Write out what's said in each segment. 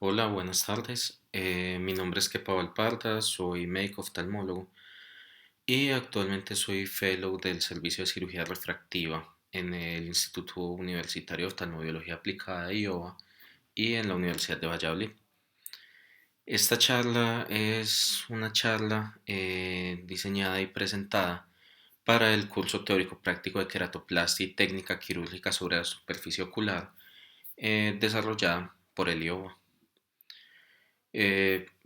Hola, buenas tardes. Mi nombre es Kepa Valparta, soy médico oftalmólogo y actualmente soy fellow del Servicio de Cirugía Refractiva en el Instituto Universitario de Oftalmobiología Aplicada de IOA y en la Universidad de Valladolid. Esta charla es una charla diseñada y presentada para el curso teórico práctico de queratoplastia y técnica quirúrgica sobre la superficie ocular desarrollada por el IOA.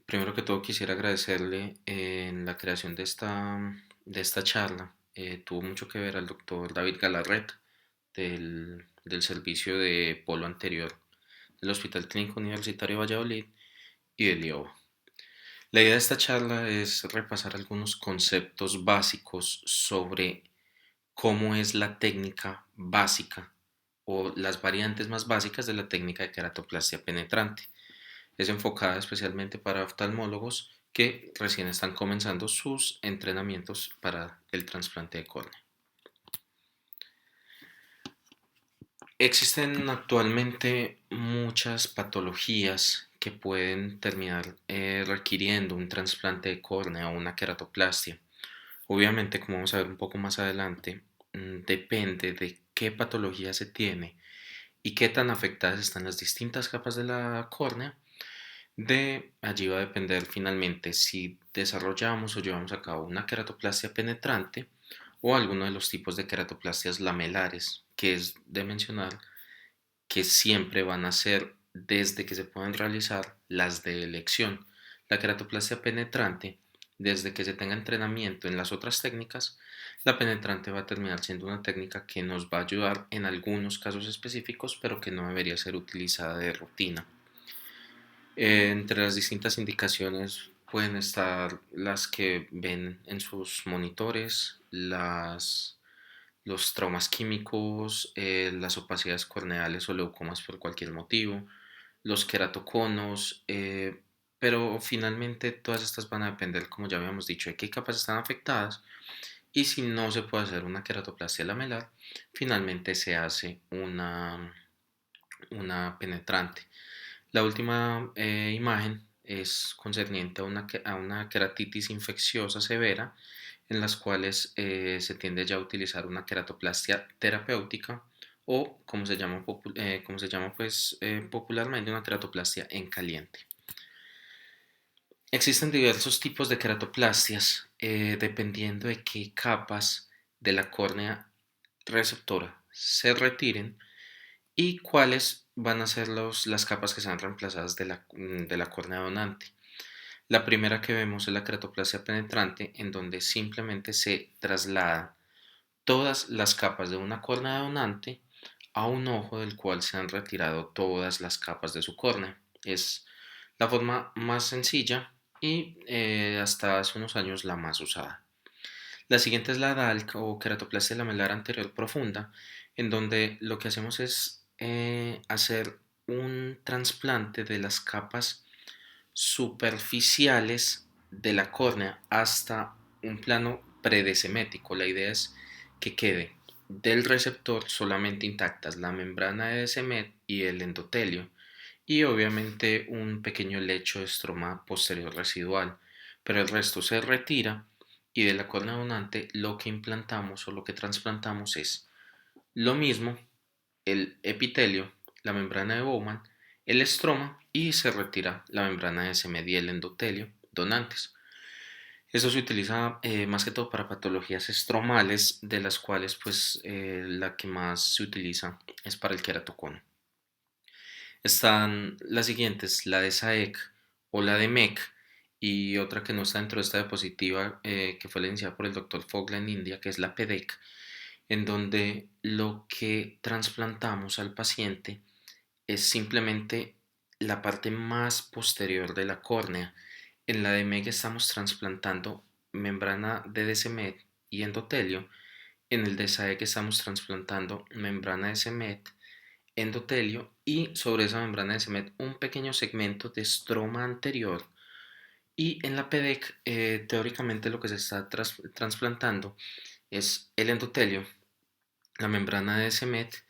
Primero que todo quisiera agradecerle en la creación de esta charla. Tuvo mucho que ver al doctor David Galarret del servicio de polo anterior del Hospital Clínico Universitario de Valladolid y del IOBA. La idea de esta charla es repasar algunos conceptos básicos sobre cómo es la técnica básica o las variantes más básicas de la técnica de queratoplastia penetrante. Es enfocada especialmente para oftalmólogos que recién están comenzando sus entrenamientos para el trasplante de córnea. Existen actualmente muchas patologías que pueden terminar requiriendo un trasplante de córnea o una queratoplastia. Obviamente, como vamos a ver un poco más adelante, depende de qué patología se tiene y qué tan afectadas están las distintas capas de la córnea. De allí va a depender finalmente si desarrollamos o llevamos a cabo una queratoplastia penetrante o alguno de los tipos de queratoplastias lamelares, que es de mencionar que siempre van a ser desde que se puedan realizar las de elección. La queratoplastia penetrante, desde que se tenga entrenamiento en las otras técnicas, la penetrante va a terminar siendo una técnica que nos va a ayudar en algunos casos específicos, pero que no debería ser utilizada de rutina. Entre las distintas indicaciones pueden estar las que ven en sus monitores, los traumas químicos, las opacidades corneales o leucomas por cualquier motivo, los queratoconos, pero finalmente todas estas van a depender, como ya habíamos dicho, de qué capas están afectadas y si no se puede hacer una queratoplastia lamelar, finalmente se hace una penetrante. La última imagen es concerniente a una queratitis infecciosa severa, en las cuales se tiende ya a utilizar una queratoplastia terapéutica o, como se llama pues, popularmente, una queratoplastia en caliente. Existen diversos tipos de queratoplastias dependiendo de qué capas de la córnea receptora se retiren y cuáles van a ser las capas que sean reemplazadas de la córnea donante. La primera que vemos es la queratoplastia penetrante, en donde simplemente se traslada todas las capas de una córnea donante a un ojo del cual se han retirado todas las capas de su córnea. Es la forma más sencilla y hasta hace unos años la más usada. La siguiente es la DALC o queratoplastia lamelar anterior profunda, en donde lo que hacemos es hacer un trasplante de las capas superficiales de la córnea hasta un plano predesemético. La idea es que quede del receptor solamente intactas la membrana de Descemet y el endotelio, y obviamente un pequeño lecho de estroma posterior residual, pero el resto se retira y de la córnea donante lo que implantamos o lo que trasplantamos es lo mismo, el epitelio, la membrana de Bowman, el estroma y se retira la membrana de Descemet y el endotelio donantes. Esto se utiliza más que todo para patologías estromales, de las cuales pues la que más se utiliza es para el queratocono. Están las siguientes, la de SAEC o la de MEC, y otra que no está dentro de esta diapositiva, que fue la iniciada por el doctor Fogla en India, que es la PEDEC, en donde lo que trasplantamos al paciente es simplemente la parte más posterior de la córnea. En la de MEC estamos trasplantando membrana de Descemet y endotelio. En el de SAEC estamos trasplantando membrana de Descemet, endotelio y sobre esa membrana de Descemet un pequeño segmento de estroma anterior. Y en la PEDEC, teóricamente lo que se está trasplantando es el endotelio, la membrana de Descemet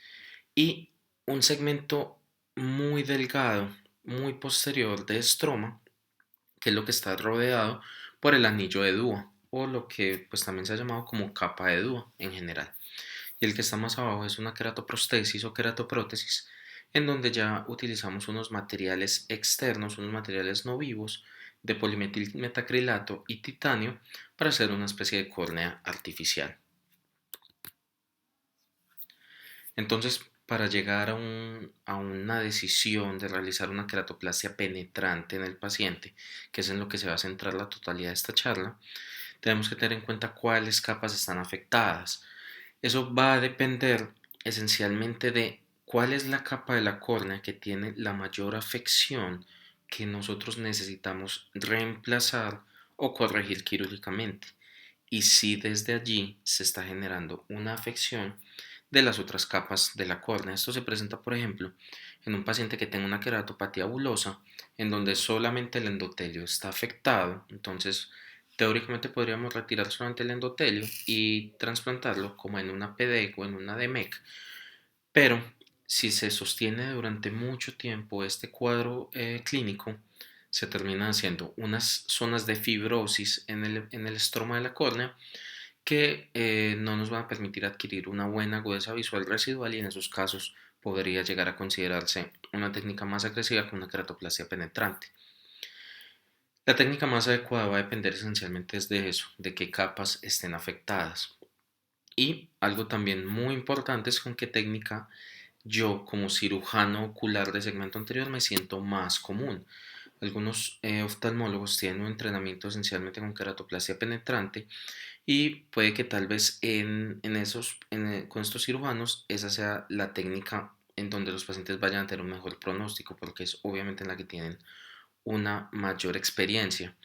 y un segmento muy delgado muy posterior de estroma, que es lo que está rodeado por el anillo de Dúa, o lo que pues también se ha llamado como capa de Dúa en general. Y el que está más abajo es una queratoprostesis o queratoprótesis, en donde ya utilizamos unos materiales externos, unos materiales no vivos de polimetilmetacrilato y titanio para hacer una especie de córnea artificial. Entonces, para llegar a una decisión de realizar una queratoplastia penetrante en el paciente, que es en lo que se va a centrar la totalidad de esta charla, tenemos que tener en cuenta cuáles capas están afectadas. Eso va a depender esencialmente de cuál es la capa de la córnea que tiene la mayor afección que nosotros necesitamos reemplazar o corregir quirúrgicamente. Y si desde allí se está generando una afección de las otras capas de la córnea. Esto se presenta, por ejemplo, en un paciente que tenga una queratopatía bulosa, en donde solamente el endotelio está afectado. Entonces, teóricamente podríamos retirar solamente el endotelio y trasplantarlo como en una PDEC o en una DMEC, pero si se sostiene durante mucho tiempo este cuadro clínico, se terminan haciendo unas zonas de fibrosis en el estroma de la córnea que no nos van a permitir adquirir una buena agudeza visual residual, y en esos casos podría llegar a considerarse una técnica más agresiva que una queratoplastia penetrante. La técnica más adecuada va a depender esencialmente de eso, de qué capas estén afectadas. Y algo también muy importante es con qué técnica yo, como cirujano ocular de segmento anterior, me siento más común. Algunos oftalmólogos tienen un entrenamiento esencialmente con queratoplastia penetrante, y puede que tal vez con estos cirujanos esa sea la técnica en donde los pacientes vayan a tener un mejor pronóstico, porque es obviamente en la que tienen una mayor experiencia.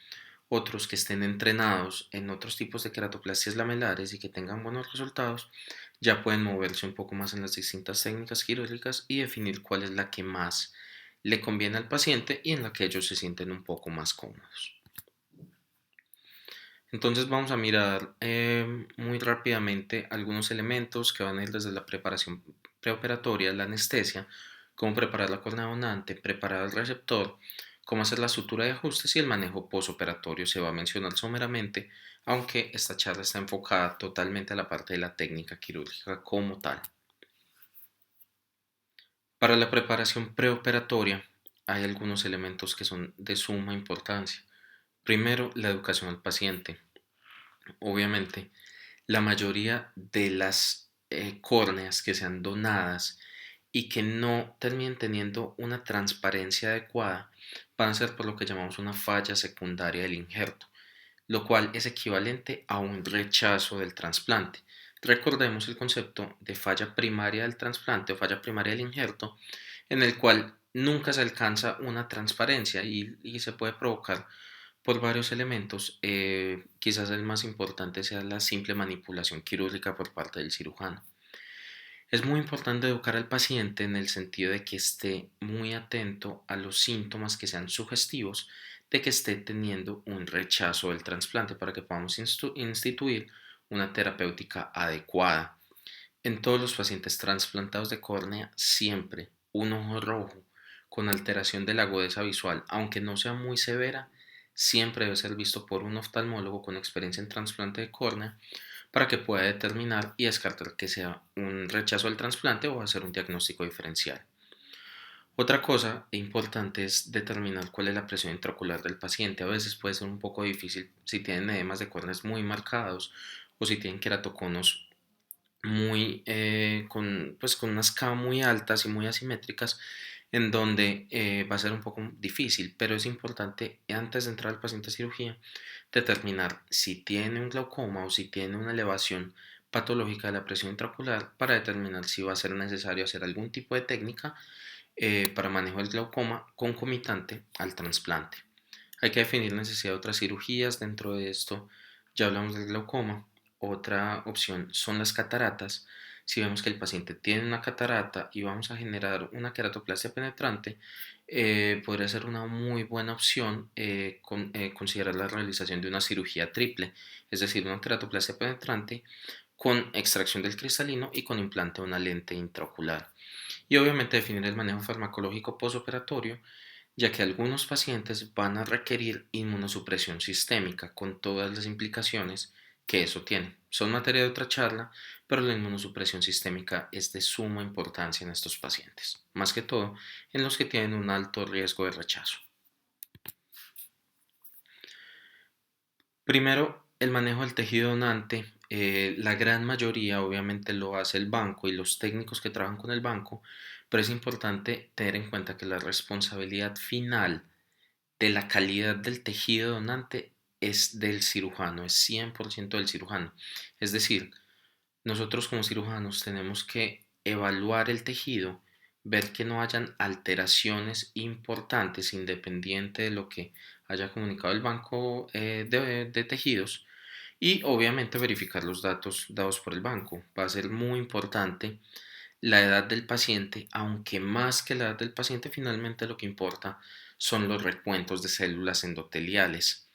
Otros que estén entrenados en otros tipos de queratoplastias lamelares y que tengan buenos resultados, ya pueden moverse un poco más en las distintas técnicas quirúrgicas y definir cuál es la que más le conviene al paciente y en la que ellos se sienten un poco más cómodos. Entonces vamos a mirar muy rápidamente algunos elementos que van a ir desde la preparación preoperatoria, la anestesia, cómo preparar la córnea donante, preparar el receptor, cómo hacer la sutura de ajustes y el manejo posoperatorio. Se va a mencionar someramente, aunque esta charla está enfocada totalmente a la parte de la técnica quirúrgica como tal. Para la preparación preoperatoria hay algunos elementos que son de suma importancia. Primero, la educación al paciente. Obviamente, la mayoría de las córneas que sean donadas y que no terminen teniendo una transparencia adecuada van a ser por lo que llamamos una falla secundaria del injerto, lo cual es equivalente a un rechazo del trasplante. Recordemos el concepto de falla primaria del trasplante o falla primaria del injerto, en el cual nunca se alcanza una transparencia y se puede provocar por varios elementos. Quizás el más importante sea la simple manipulación quirúrgica por parte del cirujano. Es muy importante educar al paciente en el sentido de que esté muy atento a los síntomas que sean sugestivos de que esté teniendo un rechazo del trasplante para que podamos instituir una terapéutica adecuada. En todos los pacientes trasplantados de córnea, siempre un ojo rojo con alteración de la agudeza visual, aunque no sea muy severa, siempre debe ser visto por un oftalmólogo con experiencia en trasplante de córnea para que pueda determinar y descartar que sea un rechazo al trasplante o hacer un diagnóstico diferencial. Otra cosa importante es determinar cuál es la presión intraocular del paciente. A veces puede ser un poco difícil si tienen edemas de córneas muy marcados o si tienen queratoconos con unas K muy altas y muy asimétricas, en donde va a ser un poco difícil, pero es importante antes de entrar al paciente a cirugía determinar si tiene un glaucoma o si tiene una elevación patológica de la presión intraocular, para determinar si va a ser necesario hacer algún tipo de técnica para manejo del glaucoma concomitante al trasplante. Hay que definir necesidad de otras cirugías. Dentro de esto ya hablamos del glaucoma. Otra opción son las cataratas. Si vemos que el paciente tiene una catarata y vamos a generar una queratoplastia penetrante, podría ser una muy buena opción considerar la realización de una cirugía triple, es decir, una queratoplastia penetrante con extracción del cristalino y con implante de una lente intraocular. Y obviamente definir el manejo farmacológico posoperatorio ya que algunos pacientes van a requerir inmunosupresión sistémica con todas las implicaciones que eso tiene. Son materia de otra charla, pero la inmunosupresión sistémica es de suma importancia en estos pacientes, más que todo en los que tienen un alto riesgo de rechazo. Primero, el manejo del tejido donante. La gran mayoría obviamente lo hace el banco y los técnicos que trabajan con el banco, pero es importante tener en cuenta que la responsabilidad final de la calidad del tejido donante es del cirujano, es 100% del cirujano. Es decir, nosotros como cirujanos tenemos que evaluar el tejido, ver que no hayan alteraciones importantes independiente de lo que haya comunicado el banco de tejidos y obviamente verificar los datos dados por el banco. Va a ser muy importante la edad del paciente, aunque más que la edad del paciente finalmente lo que importa son los recuentos de células endoteliales.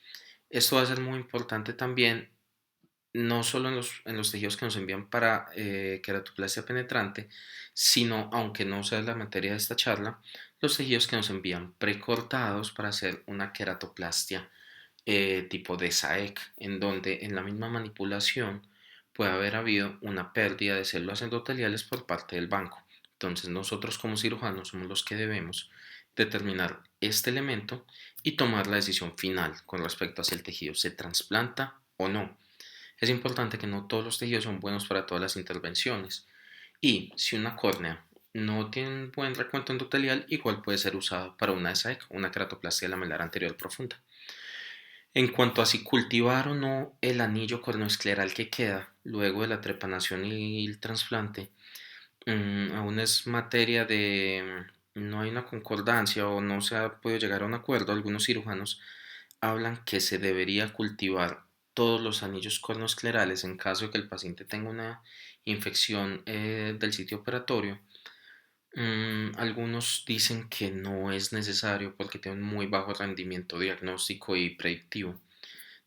Esto va a ser muy importante también no solo en los tejidos que nos envían para queratoplastia penetrante, sino, aunque no sea la materia de esta charla, los tejidos que nos envían precortados para hacer una queratoplastia tipo de SAEC, en donde en la misma manipulación puede haber habido una pérdida de células endoteliales por parte del banco. Entonces nosotros como cirujanos somos los que debemos determinar este elemento y tomar la decisión final con respecto a si el tejido se trasplanta o no. Es importante que no todos los tejidos son buenos para todas las intervenciones y si una córnea no tiene un buen recuento endotelial, igual puede ser usado para una SAEC, una queratoplastia lamelar anterior profunda. En cuanto a si cultivar o no el anillo corneoescleral que queda luego de la trepanación y el trasplante, aún es materia de, no hay una concordancia o no se ha podido llegar a un acuerdo. Algunos cirujanos hablan que se debería cultivar todos los anillos corneoesclerales en caso de que el paciente tenga una infección del sitio operatorio. Algunos dicen que no es necesario porque tiene un muy bajo rendimiento diagnóstico y predictivo.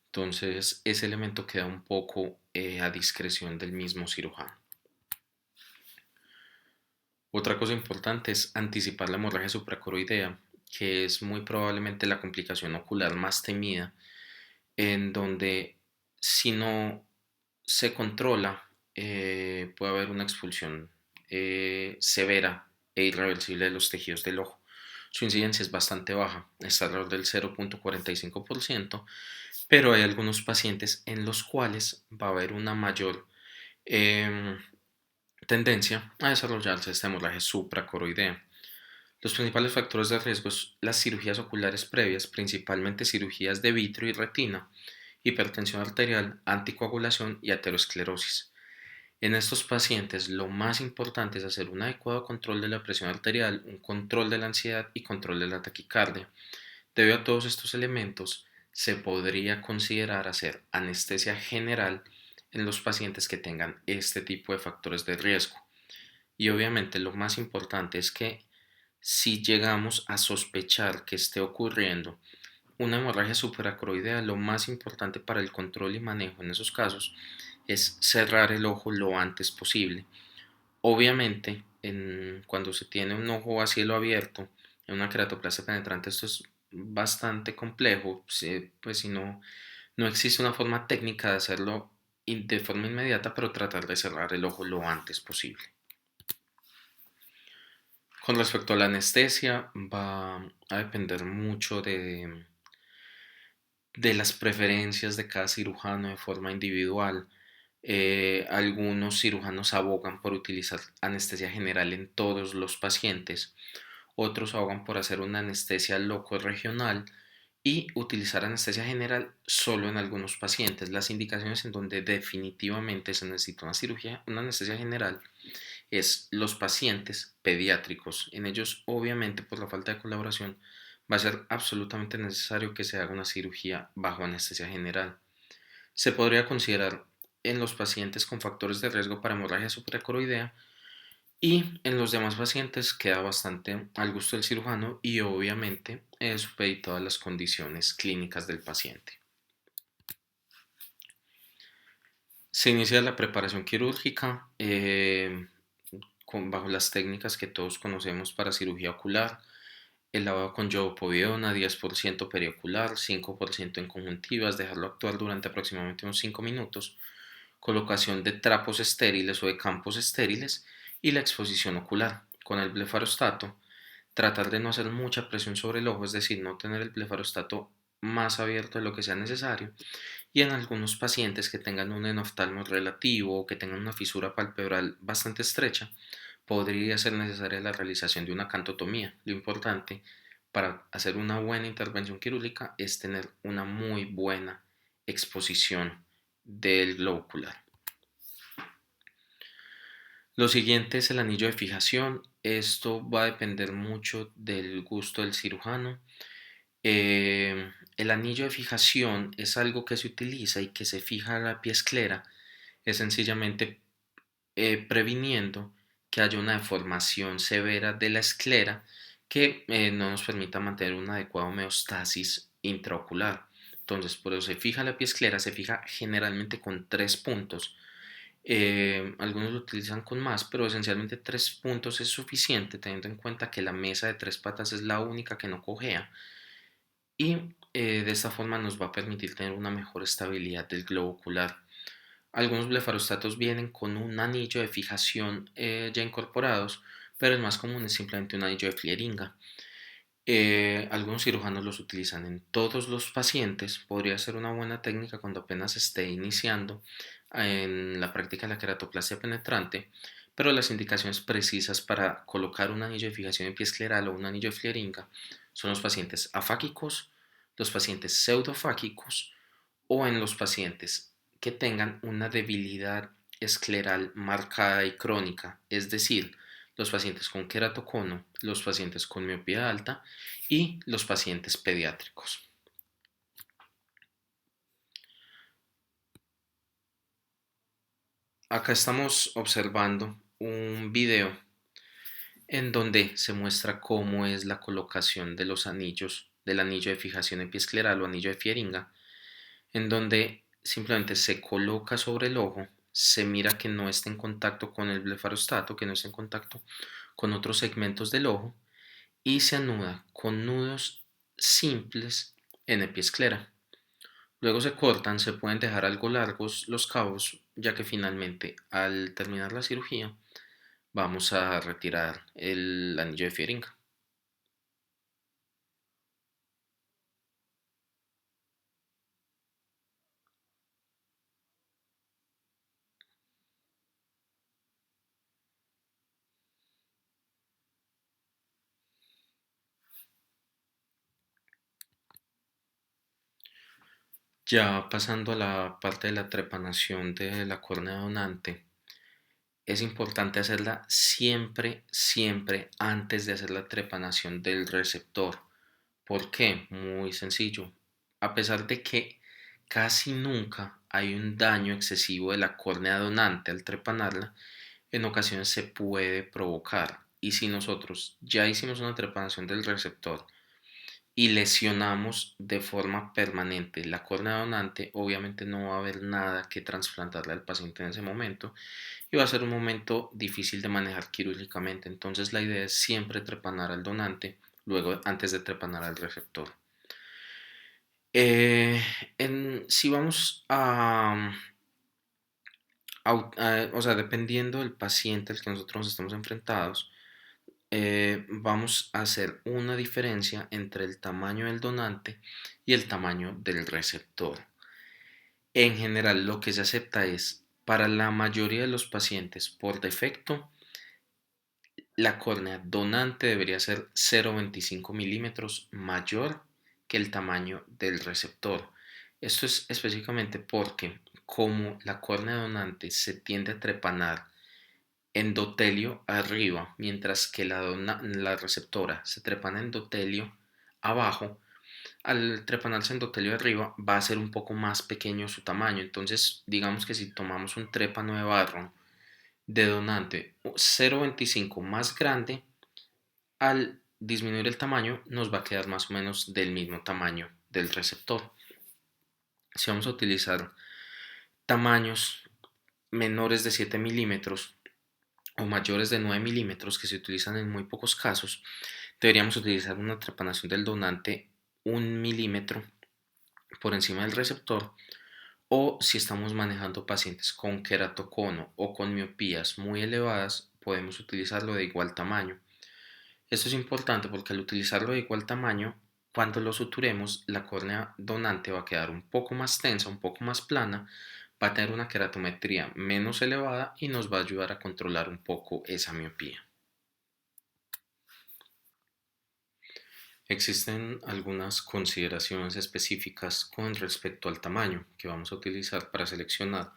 Entonces, ese elemento queda un poco a discreción del mismo cirujano. Otra cosa importante es anticipar la hemorragia supracoroidea, que es muy probablemente la complicación ocular más temida, en donde si no se controla, puede haber una expulsión severa e irreversible de los tejidos del ojo. Su incidencia es bastante baja, está alrededor del 0.45%, pero hay algunos pacientes en los cuales va a haber una mayor em, tendencia a desarrollarse esta hemorragia supracoroidea. Los principales factores de riesgo son las cirugías oculares previas, principalmente cirugías de vitrio y retina, hipertensión arterial, anticoagulación y aterosclerosis. En estos pacientes lo más importante es hacer un adecuado control de la presión arterial, un control de la ansiedad y control de la taquicardia. Debido a todos estos elementos, se podría considerar hacer anestesia general en los pacientes que tengan este tipo de factores de riesgo. Y obviamente lo más importante es que si llegamos a sospechar que esté ocurriendo una hemorragia supracoroidea, lo más importante para el control y manejo en esos casos es cerrar el ojo lo antes posible. Obviamente, cuando se tiene un ojo a cielo abierto, en una queratoplastia penetrante, esto es bastante complejo, pues si no, no existe una forma técnica de hacerlo de forma inmediata, pero tratar de cerrar el ojo lo antes posible. Con respecto a la anestesia, va a depender mucho de las preferencias de cada cirujano de forma individual. Algunos cirujanos abogan por utilizar anestesia general en todos los pacientes, otros abogan por hacer una anestesia loco-regional y utilizar anestesia general solo en algunos pacientes. Las indicaciones en donde definitivamente se necesita una cirugía, una anestesia general, es los pacientes pediátricos. En ellos, obviamente, por la falta de colaboración, va a ser absolutamente necesario que se haga una cirugía bajo anestesia general. Se podría considerar en los pacientes con factores de riesgo para hemorragia supracoroidea y en los demás pacientes queda bastante al gusto del cirujano y obviamente supeditado a las condiciones clínicas del paciente. Se inicia la preparación quirúrgica bajo las técnicas que todos conocemos para cirugía ocular. El lavado con yodopovidona, 10% periocular, 5% en conjuntivas, dejarlo actuar durante aproximadamente unos 5 minutos, colocación de trapos estériles o de campos estériles y la exposición ocular. Con el blefarostato, tratar de no hacer mucha presión sobre el ojo, es decir, no tener el blefarostato más abierto de lo que sea necesario, y en algunos pacientes que tengan un enoftalmo relativo o que tengan una fisura palpebral bastante estrecha, podría ser necesaria la realización de una cantotomía. Lo importante para hacer una buena intervención quirúrgica es tener una muy buena exposición del globo ocular. Lo siguiente es el anillo de fijación. Esto va a depender mucho del gusto del cirujano. El anillo de fijación es algo que se utiliza y que se fija a la piel esclera, es sencillamente previniendo que haya una deformación severa de la esclera que no nos permita mantener una adecuada homeostasis intraocular. Entonces, por eso se fija la piel esclera, se fija generalmente con 3 puntos. Algunos lo utilizan con más, pero esencialmente 3 puntos es suficiente, teniendo en cuenta que la mesa de 3 patas es la única que no cojea y de esta forma nos va a permitir tener una mejor estabilidad del globo ocular. Algunos blefarostatos vienen con un anillo de fijación ya incorporados, pero el más común es simplemente un anillo de Flieringa. Algunos cirujanos los utilizan en todos los pacientes. Podría ser una buena técnica cuando apenas esté iniciando en la práctica de la queratoplastia penetrante, pero las indicaciones precisas para colocar un anillo de fijación epiescleral o un anillo de Flieringa son los pacientes afáquicos, los pacientes pseudofáquicos o en los pacientes que tengan una debilidad escleral marcada y crónica, es decir, los pacientes con queratocono, los pacientes con miopía alta y los pacientes pediátricos. Acá estamos observando un video en donde se muestra cómo es la colocación de los anillos del anillo de fijación epiescleral o anillo de Flieringa, en donde simplemente se coloca sobre el ojo, se mira que no esté en contacto con el blefarostato, que no esté en contacto con otros segmentos del ojo y se anuda con nudos simples en epiesclera. Luego se cortan, se pueden dejar algo largos los cabos, ya que finalmente al terminar la cirugía vamos a retirar el anillo de Flieringa. Ya pasando a la parte de la trepanación de la córnea donante, es importante hacerla siempre, siempre antes de hacer la trepanación del receptor. ¿Por qué? Muy sencillo. A pesar de que casi nunca hay un daño excesivo de la córnea donante al trepanarla, en ocasiones se puede provocar. Y si nosotros ya hicimos una trepanación del receptor y lesionamos de forma permanente la córnea donante, obviamente no va a haber nada que trasplantarle al paciente en ese momento y va a ser un momento difícil de manejar quirúrgicamente. Entonces la idea es siempre trepanar al donante, luego antes de trepanar al receptor. Eh, si vamos o sea, dependiendo del paciente al que nosotros nos estamos enfrentados, vamos a hacer una diferencia entre el tamaño del donante y el tamaño del receptor. En general, lo que se acepta es, para la mayoría de los pacientes, por defecto, la córnea donante debería ser 0,25 milímetros mayor que el tamaño del receptor. Esto es específicamente porque como la córnea donante se tiende a trepanar endotelio arriba, mientras que la receptora se trepana endotelio abajo, al trepanarse endotelio arriba va a ser un poco más pequeño su tamaño. Entonces, digamos que si tomamos un trépano de barro de donante 0,25 más grande, al disminuir el tamaño nos va a quedar más o menos del mismo tamaño del receptor. Si vamos a utilizar tamaños menores de 7 milímetros o mayores de 9 milímetros, que se utilizan en muy pocos casos, Deberíamos utilizar una trepanación del donante 1 milímetro por encima del receptor, o si estamos manejando pacientes con queratocono o con miopías muy elevadas, podemos utilizarlo de igual tamaño. Esto es importante porque al utilizarlo de igual tamaño, cuando lo suturemos, la córnea donante va a quedar un poco más tensa, un poco más plana, va a tener una queratometría menos elevada y nos va a ayudar a controlar un poco esa miopía. Existen algunas consideraciones específicas con respecto al tamaño que vamos a utilizar para seleccionar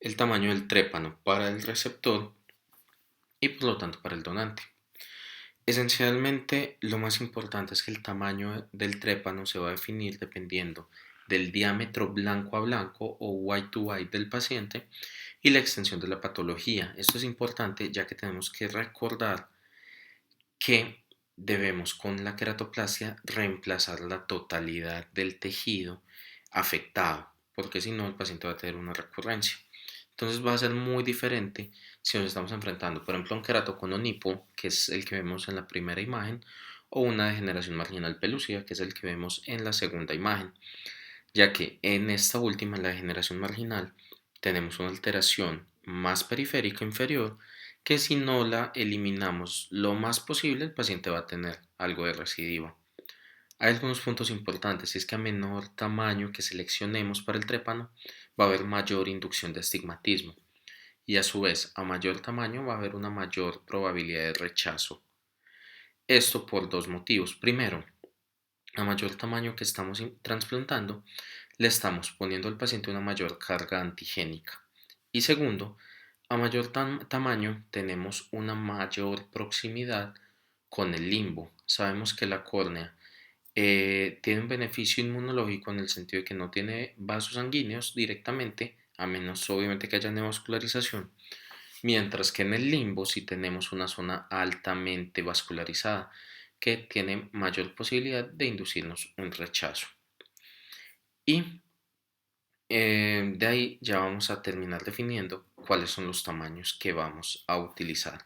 el tamaño del trépano para el receptor y por lo tanto para el donante. Esencialmente, lo más importante es que el tamaño del trépano se va a definir dependiendo del diámetro blanco a blanco o white to white del paciente y la extensión de la patología. Esto es importante ya que tenemos que recordar que debemos con la queratoplastia reemplazar la totalidad del tejido afectado, porque si no el paciente va a tener una recurrencia. Entonces va a ser muy diferente si nos estamos enfrentando, por ejemplo, a un queratocono nipo, que es el que vemos en la primera imagen, o una degeneración marginal pelúcida, que es el que vemos en la segunda imagen, ya que en esta última, en la degeneración marginal, tenemos una alteración más periférica inferior que si no la eliminamos lo más posible, el paciente va a tener algo de recidiva. Hay algunos puntos importantes, y es que a menor tamaño que seleccionemos para el trépano, va a haber mayor inducción de astigmatismo, y a su vez, a mayor tamaño va a haber una mayor probabilidad de rechazo. Esto por dos motivos. Primero, a mayor tamaño que estamos trasplantando, le estamos poniendo al paciente una mayor carga antigénica. Y segundo, a mayor tamaño tenemos una mayor proximidad con el limbo. Sabemos que la córnea tiene un beneficio inmunológico en el sentido de que no tiene vasos sanguíneos directamente, a menos obviamente que haya neovascularización, mientras que en el limbo sí tenemos una zona altamente vascularizada que tiene mayor posibilidad de inducirnos un rechazo. Y de ahí ya vamos a terminar definiendo cuáles son los tamaños que vamos a utilizar.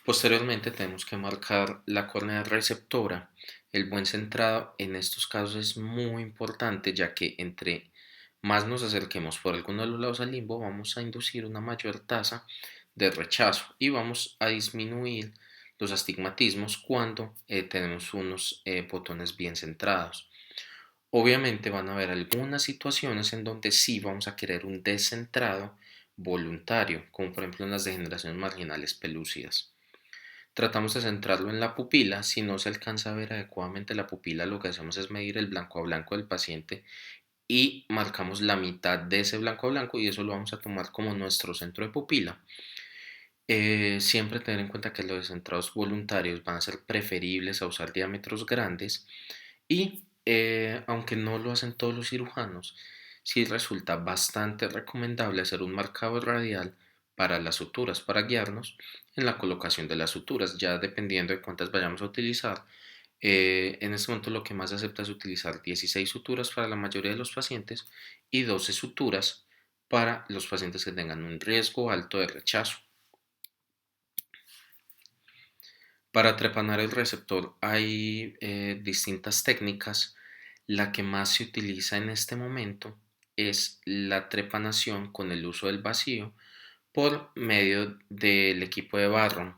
Posteriormente tenemos que marcar la córnea receptora. El buen centrado en estos casos es muy importante, ya que entre más nos acerquemos por alguno de los lados al limbo, vamos a inducir una mayor tasa de rechazo y vamos a disminuir los astigmatismos cuando tenemos unos botones bien centrados. Obviamente van a haber algunas situaciones en donde sí vamos a querer un descentrado voluntario, como por ejemplo en las degeneraciones marginales pelúcidas. Tratamos de centrarlo en la pupila. Si no se alcanza a ver adecuadamente la pupila, lo que hacemos es medir el blanco a blanco del paciente y marcamos la mitad de ese blanco a blanco, y eso lo vamos a tomar como nuestro centro de pupila. Siempre tener en cuenta que los descentrados voluntarios van a ser preferibles a usar diámetros grandes, y aunque no lo hacen todos los cirujanos, sí resulta bastante recomendable hacer un marcado radial para las suturas, para guiarnos en la colocación de las suturas, ya dependiendo de cuántas vayamos a utilizar. En este momento lo que más se acepta es utilizar 16 suturas para la mayoría de los pacientes y 12 suturas para los pacientes que tengan un riesgo alto de rechazo. Para trepanar el receptor hay distintas técnicas. La que más se utiliza en este momento es la trepanación con el uso del vacío por medio del equipo de Barron.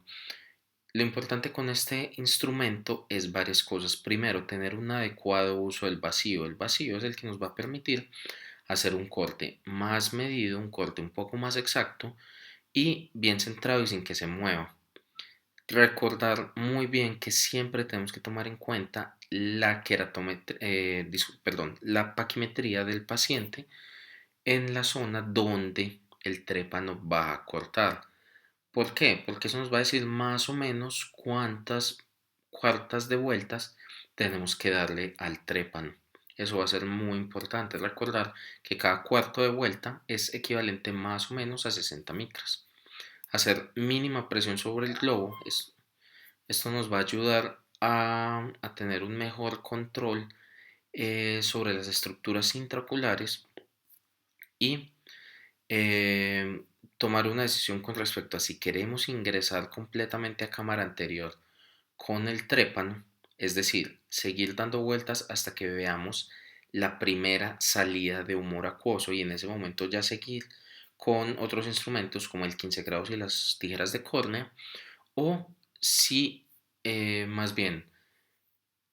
Lo importante con este instrumento es varias cosas. Primero, tener un adecuado uso del vacío. El vacío es el que nos va a permitir hacer un corte más medido, un corte un poco más exacto y bien centrado y sin que se mueva. Recordar muy bien que siempre tenemos que tomar en cuenta la paquimetría del paciente en la zona donde el trépano va a cortar. ¿Por qué? Porque eso nos va a decir más o menos cuántas cuartas de vueltas tenemos que darle al trépano. Eso va a ser muy importante. Recordar que cada cuarto de vuelta es equivalente más o menos a 60 micras. Hacer mínima presión sobre el globo, esto nos va a ayudar a tener un mejor control sobre las estructuras intraoculares y tomar una decisión con respecto a si queremos ingresar completamente a cámara anterior con el trépano, es decir, seguir dando vueltas hasta que veamos la primera salida de humor acuoso y en ese momento ya seguir con otros instrumentos como el 15 grados y las tijeras de córnea, o si más bien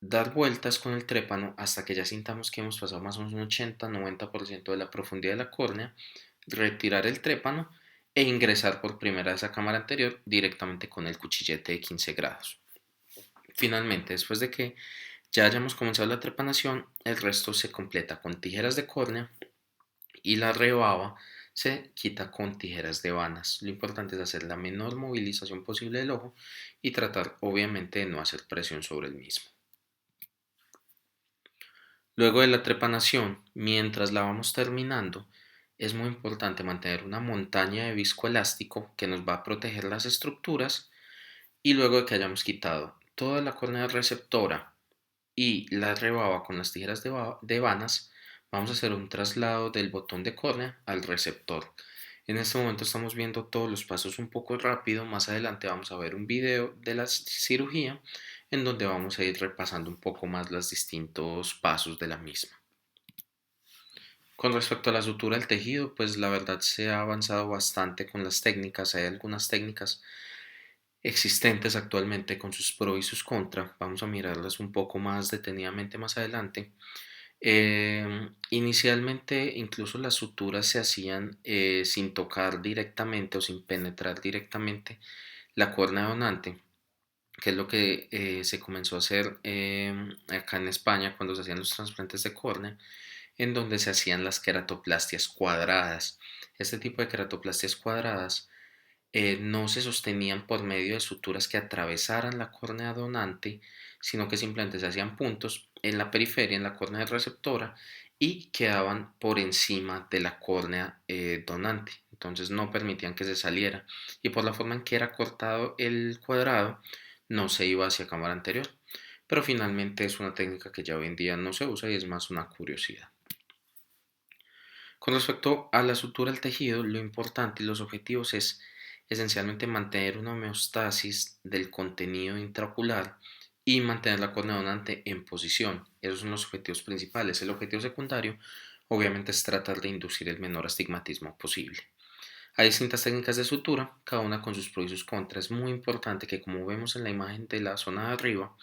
dar vueltas con el trépano hasta que ya sintamos que hemos pasado más o menos un 80-90% de la profundidad de la córnea, retirar el trépano e ingresar por primera vez a cámara anterior directamente con el cuchillete de 15 grados. Finalmente, después de que ya hayamos comenzado la trepanación, el resto se completa con tijeras de córnea y la rebaba se quita con tijeras de vanas. Lo importante es hacer la menor movilización posible del ojo y tratar obviamente de no hacer presión sobre el mismo. Luego de la trepanación, mientras la vamos terminando, es muy importante mantener una montaña de viscoelástico que nos va a proteger las estructuras y luego de que hayamos quitado toda la córnea receptora y la rebaba con las tijeras de vanas, vamos a hacer un traslado del botón de córnea al receptor. En este momento estamos viendo todos los pasos un poco rápido, más adelante vamos a ver un video de la cirugía en donde vamos a ir repasando un poco más los distintos pasos de la misma. Con respecto a la sutura del tejido, pues la verdad se ha avanzado bastante con las técnicas. Hay algunas técnicas existentes actualmente con sus pros y sus contras. Vamos a mirarlas un poco más detenidamente más adelante. Inicialmente incluso las suturas se hacían sin tocar directamente o sin penetrar directamente la córnea donante, que es lo que se comenzó a hacer acá en España cuando se hacían los trasplantes de córnea, en donde se hacían las queratoplastias cuadradas. Este tipo de queratoplastias cuadradas no se sostenían por medio de suturas que atravesaran la córnea donante, sino que simplemente se hacían puntos en la periferia, en la córnea receptora, y quedaban por encima de la córnea donante. Entonces no permitían que se saliera. Y por la forma en que era cortado el cuadrado, no se iba hacia cámara anterior. Pero finalmente es una técnica que ya hoy en día no se usa y es más una curiosidad. Con respecto a la sutura del tejido, lo importante y los objetivos es esencialmente mantener una homeostasis del contenido intraocular y mantener la córnea donante en posición. Esos son los objetivos principales. El objetivo secundario, obviamente, es tratar de inducir el menor astigmatismo posible. Hay distintas técnicas de sutura, cada una con sus pros y sus contras. Es muy importante que, como vemos en la imagen de la zona de arriba,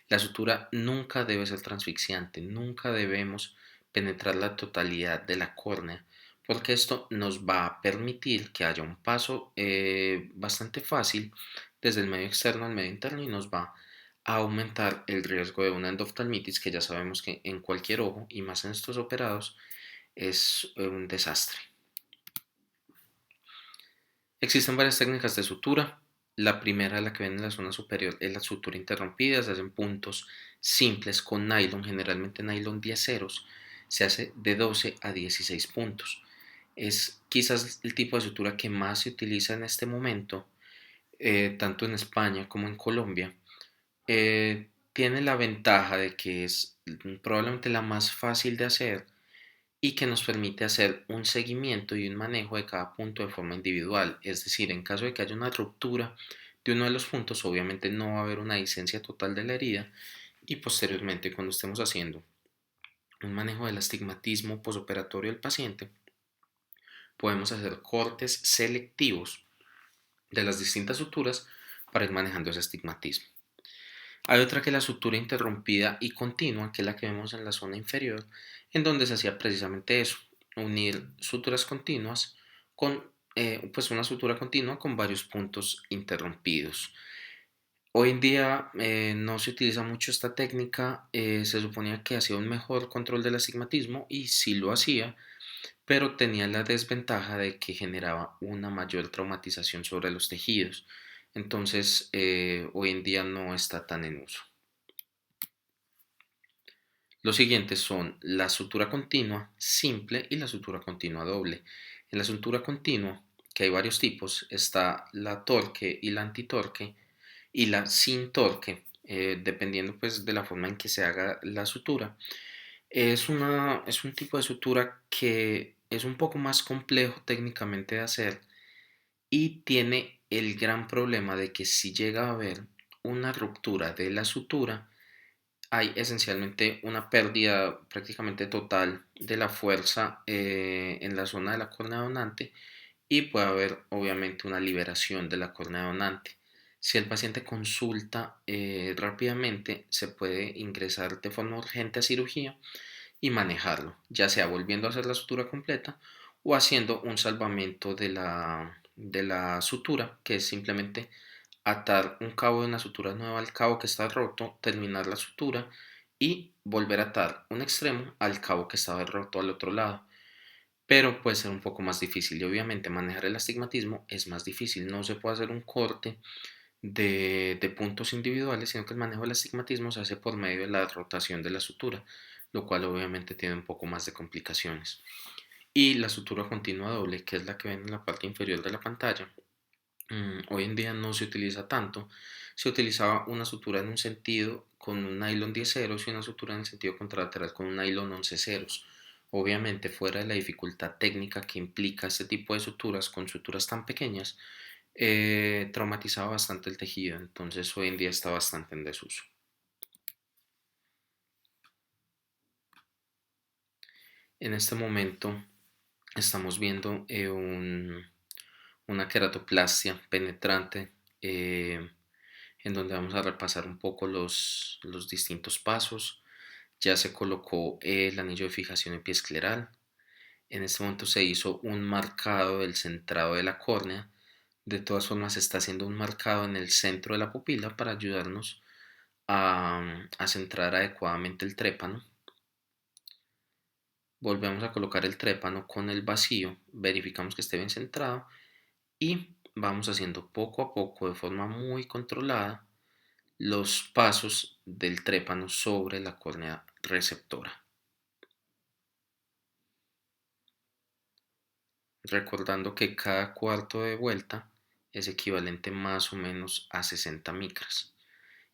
la sutura nunca debe ser transfixiante, nunca debemos penetrar la totalidad de la córnea, porque esto nos va a permitir que haya un paso bastante fácil desde el medio externo al medio interno y nos va a aumentar el riesgo de una endoftalmitis que ya sabemos que en cualquier ojo y más en estos operados es un desastre. Existen varias técnicas de sutura. La primera, la que ven en la zona superior, es la sutura interrumpida. Se hacen puntos simples con nylon, generalmente nylon 10 ceros. Se hace de 12 a 16 puntos. Es quizás el tipo de sutura que más se utiliza en este momento, tanto en España como en Colombia. Tiene la ventaja de que es probablemente la más fácil de hacer y que nos permite hacer un seguimiento y un manejo de cada punto de forma individual. Es decir, en caso de que haya una ruptura de uno de los puntos, obviamente no va a haber una licencia total de la herida y posteriormente cuando estemos haciendo un manejo del astigmatismo posoperatorio del paciente, podemos hacer cortes selectivos de las distintas suturas para ir manejando ese astigmatismo. Hay otra que es la sutura interrumpida y continua, que es la que vemos en la zona inferior, en donde se hacía precisamente eso, unir suturas continuas con pues una sutura continua con varios puntos interrumpidos. Hoy en día no se utiliza mucho esta técnica, se suponía que hacía un mejor control del astigmatismo y sí lo hacía, pero tenía la desventaja de que generaba una mayor traumatización sobre los tejidos. Entonces, hoy en día no está tan en uso. Los siguientes son la sutura continua simple y la sutura continua doble. En la sutura continua, que hay varios tipos, está la torque y la antitorque y la sin torque, dependiendo pues de la forma en que se haga la sutura. Es un tipo de sutura que es un poco más complejo técnicamente de hacer y tiene el gran problema de que si llega a haber una ruptura de la sutura, hay esencialmente una pérdida prácticamente total de la fuerza en la zona de la córnea donante y puede haber obviamente una liberación de la córnea donante. Si el paciente consulta rápidamente, se puede ingresar de forma urgente a cirugía y manejarlo, ya sea volviendo a hacer la sutura completa o haciendo un salvamento de la sutura, que es simplemente atar un cabo de una sutura nueva al cabo que está roto, terminar la sutura y volver a atar un extremo al cabo que estaba roto al otro lado. Pero puede ser un poco más difícil y obviamente manejar el astigmatismo es más difícil. No se puede hacer un corte de puntos individuales, sino que el manejo del astigmatismo se hace por medio de la rotación de la sutura, lo cual obviamente tiene un poco más de complicaciones. Y la sutura continua doble, que es la que ven en la parte inferior de la pantalla, hoy en día no se utiliza tanto. Se utilizaba una sutura en un sentido con un nylon 10 ceros y una sutura en el sentido contralateral con un nylon 11 ceros. Obviamente, fuera de la dificultad técnica que implica este tipo de suturas con suturas tan pequeñas, traumatizaba bastante el tejido, entonces hoy en día está bastante en desuso. En este momento estamos viendo una queratoplastia penetrante, en donde vamos a repasar un poco los distintos pasos. Ya se colocó el anillo de fijación epiescleral. En este momento se hizo un marcado del centrado de la córnea. De todas formas, se está haciendo un marcado en el centro de la pupila para ayudarnos a centrar adecuadamente el trépano. Volvemos a colocar el trépano con el vacío, verificamos que esté bien centrado y vamos haciendo poco a poco, de forma muy controlada, los pasos del trépano sobre la córnea receptora. Recordando que cada cuarto de vuelta es equivalente más o menos a 60 micras.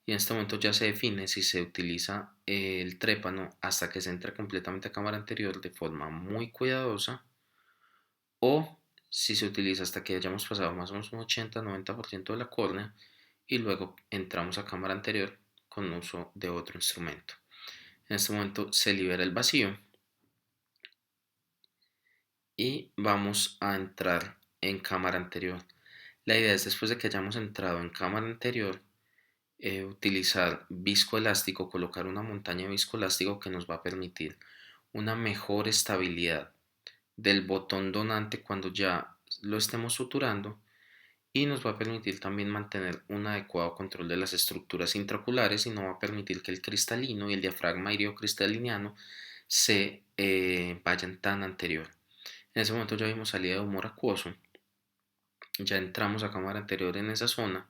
Y en este momento ya se define si se utiliza el trépano hasta que se entre completamente a cámara anterior de forma muy cuidadosa, o si se utiliza hasta que hayamos pasado más o menos un 80-90% de la córnea y luego entramos a cámara anterior con uso de otro instrumento. En este momento se libera el vacío y vamos a entrar en cámara anterior. La idea es, después de que hayamos entrado en cámara anterior, utilizar viscoelástico, colocar una montaña de viscoelástico que nos va a permitir una mejor estabilidad del botón donante cuando ya lo estemos suturando, y nos va a permitir también mantener un adecuado control de las estructuras intraoculares y no va a permitir que el cristalino y el diafragma iliocristaliniano se vayan tan anterior. En ese momento ya vimos salida de humor acuoso, ya entramos a cámara anterior en esa zona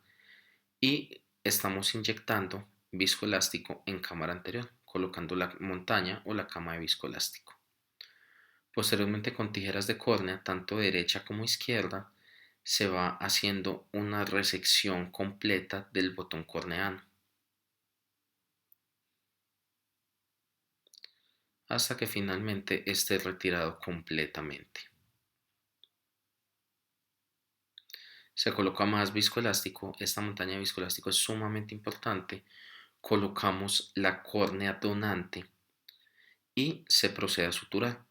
y estamos inyectando viscoelástico en cámara anterior, colocando la montaña o la cama de viscoelástico. Posteriormente, con tijeras de córnea, tanto derecha como izquierda, se va haciendo una resección completa del botón corneano hasta que finalmente esté retirado completamente. Se coloca más viscoelástico. Esta montaña de viscoelástico es sumamente importante. Colocamos la córnea donante y se procede a suturar.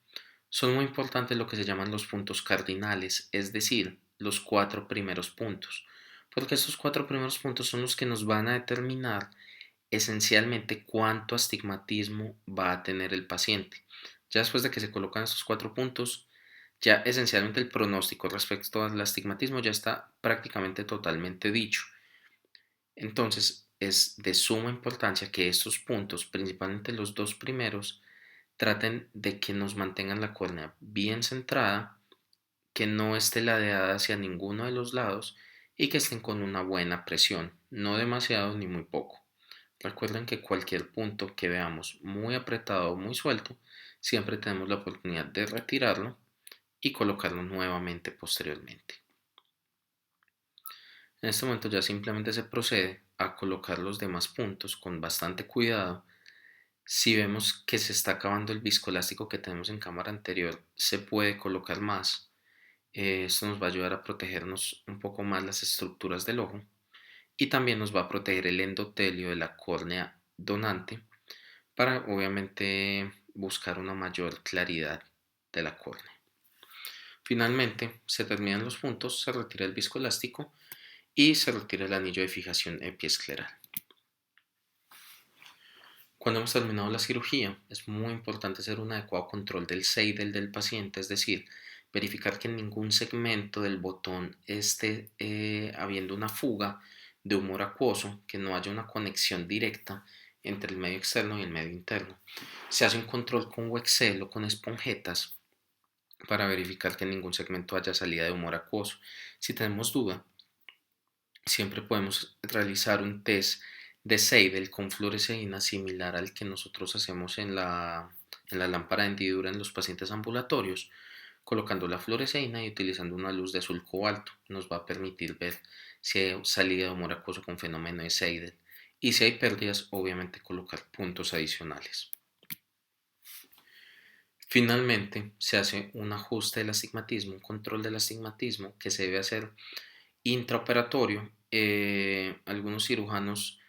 Son muy importantes lo que se llaman los puntos cardinales, es decir, los 4 primeros puntos, porque estos 4 primeros puntos son los que nos van a determinar esencialmente cuánto astigmatismo va a tener el paciente. Ya después de que se colocan estos 4 puntos, ya esencialmente el pronóstico respecto al astigmatismo ya está prácticamente totalmente dicho. Entonces es de suma importancia que estos puntos, principalmente los 2 primeros, traten de que nos mantengan la córnea bien centrada, que no esté ladeada hacia ninguno de los lados y que estén con una buena presión, no demasiado ni muy poco. Recuerden que cualquier punto que veamos muy apretado o muy suelto, siempre tenemos la oportunidad de retirarlo y colocarlo nuevamente posteriormente. En este momento ya simplemente se procede a colocar los demás puntos con bastante cuidado. Si vemos que se está acabando el viscoelástico que tenemos en cámara anterior, se puede colocar más. Esto nos va a ayudar a protegernos un poco más las estructuras del ojo y también nos va a proteger el endotelio de la córnea donante para obviamente buscar una mayor claridad de la córnea. Finalmente, se terminan los puntos, se retira el viscoelástico y se retira el anillo de fijación epiescleral. Cuando hemos terminado la cirugía, es muy importante hacer un adecuado control del Seidel del paciente, es decir, verificar que en ningún segmento del botón esté habiendo una fuga de humor acuoso, que no haya una conexión directa entre el medio externo y el medio interno. Se hace un control con Wexel o con esponjetas para verificar que en ningún segmento haya salida de humor acuoso. Si tenemos duda, siempre podemos realizar un test de Seidel con fluoresceína similar al que nosotros hacemos en la lámpara de hendidura en los pacientes ambulatorios, colocando la fluoresceína y utilizando una luz de azul cobalto. Nos va a permitir ver si hay salida de humor acuoso con fenómeno de Seidel. Y si hay pérdidas, obviamente colocar puntos adicionales. Finalmente, se hace un ajuste del astigmatismo, un control del astigmatismo que se debe hacer intraoperatorio. Algunos cirujanos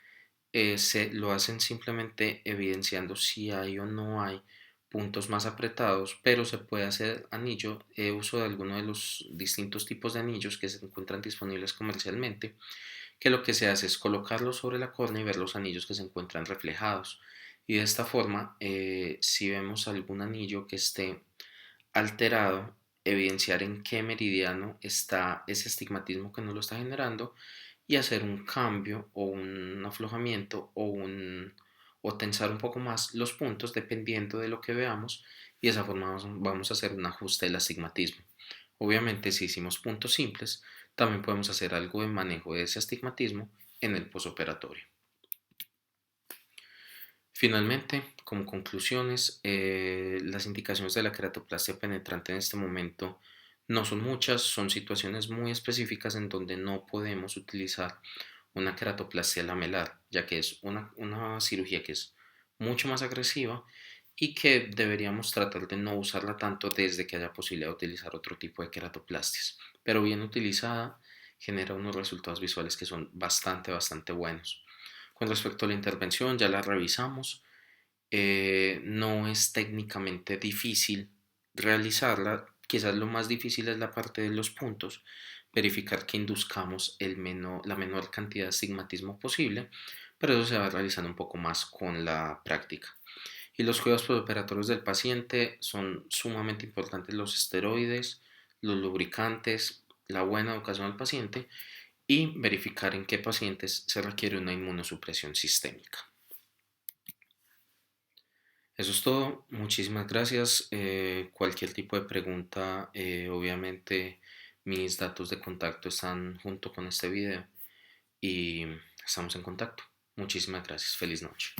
se lo hacen simplemente evidenciando si hay o no hay puntos más apretados, pero se puede hacer anillo, uso de alguno de los distintos tipos de anillos que se encuentran disponibles comercialmente, que lo que se hace es colocarlos sobre la córnea y ver los anillos que se encuentran reflejados. Y de esta forma, si vemos algún anillo que esté alterado, evidenciar en qué meridiano está ese astigmatismo que nos lo está generando y hacer un cambio o un aflojamiento o tensar un poco más los puntos dependiendo de lo que veamos y de esa forma vamos a hacer un ajuste del astigmatismo. Obviamente si hicimos puntos simples, también podemos hacer algo de manejo de ese astigmatismo en el posoperatorio. Finalmente, como conclusiones, las indicaciones de la queratoplastia penetrante en este momento no son muchas, son situaciones muy específicas en donde no podemos utilizar una queratoplastia lamelar, ya que es una cirugía que es mucho más agresiva y que deberíamos tratar de no usarla tanto desde que haya posibilidad de utilizar otro tipo de queratoplastias. Pero bien utilizada, genera unos resultados visuales que son bastante buenos. Con respecto a la intervención, ya la revisamos. No es técnicamente difícil realizarla. Quizás lo más difícil es la parte de los puntos, verificar que induzcamos la menor cantidad de astigmatismo posible, pero eso se va realizando un poco más con la práctica. Y los cuidados postoperatorios del paciente son sumamente importantes: los esteroides, los lubricantes, la buena educación al paciente y verificar en qué pacientes se requiere una inmunosupresión sistémica. Eso es todo. Muchísimas gracias. Cualquier tipo de pregunta, obviamente mis datos de contacto están junto con este video y estamos en contacto. Muchísimas gracias. Feliz noche.